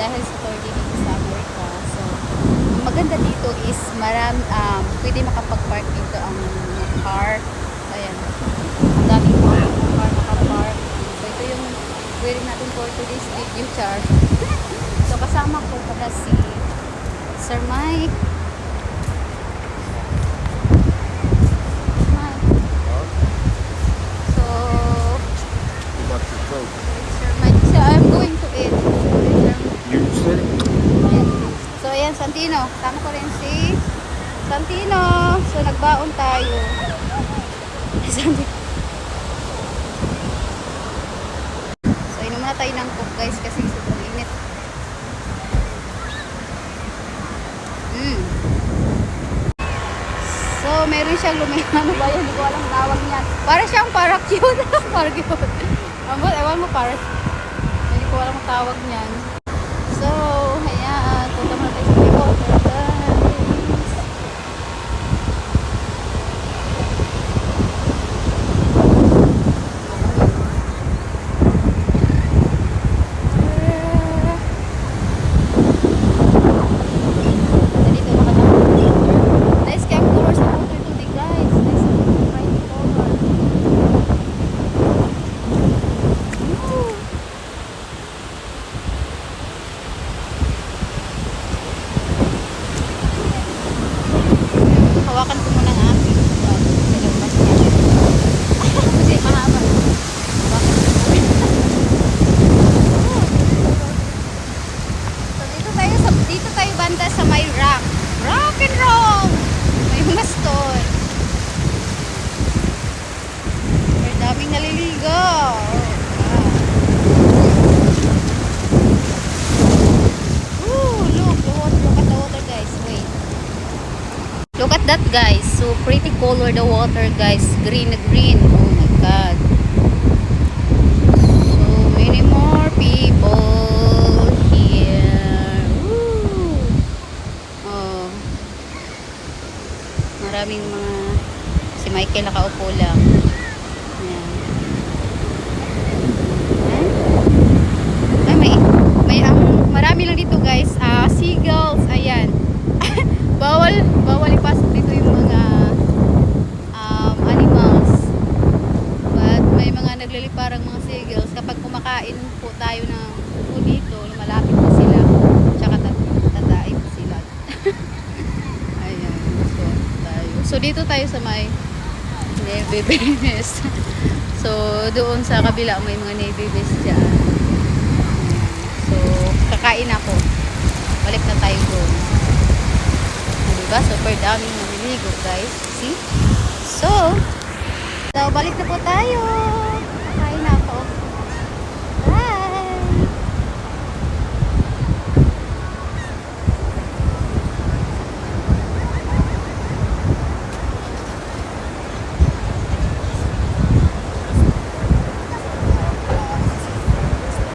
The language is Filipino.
dahil sa tour dito sa Amerika. So, ang maganda dito is pwede makapag-park dito ang mga car. Ayan. Ang daming mga car nakapark. So, ito yung pwede natin for today's video, char. So, kasama ko pala si Sir Mike. So, Sir Mike. So, I'm going to eat. You said it. So, ayan, Santino. Tama ko rin si Santino. So, nagbaon tayo. Santino. So, inom na tayo ng coke, guys, kasi sobrang init. So, meron siyang ano ba yan? Hindi ko alam tawag niyan. Para siyang parakeet. Parakeet. Ewan mo, hindi ko alam ang tawag niyan. So, ayan. Punta muna tayo sa water, guys. Dito makatapos. Nice camp tour sa water today, guys. Nice bright color. Woo! Hawakan ko muna ang aking nilabas niya. Kasi mahaba. Hawakan ko muna. So dito tayo banda sa may rock. Rock and roll! May mga stone. May daming naliligo. Look at the water, guys. Wait. Look at that, guys. So pretty color the water, guys. Green na green. Oh my god. So many more people here. Woo! Oh. Maraming mga si Michael nakaupo lang. Ayan. Ay, marami lang dito, guys. Seagulls. Ayan. Bawal ipasok dito yung mga animals. But may mga nagliliparang mga seagulls. Kapag kumakain po tayo ng food dito, lumalapit na sila. Tsaka tataim sila. Ayan. So dito tayo sa may Navy base. So doon sa kabila may mga Navy base dyan. So kakain ako. Balik na tayo doon. Diba? Super daming namiligo, guys. See? So, balik na po tayo.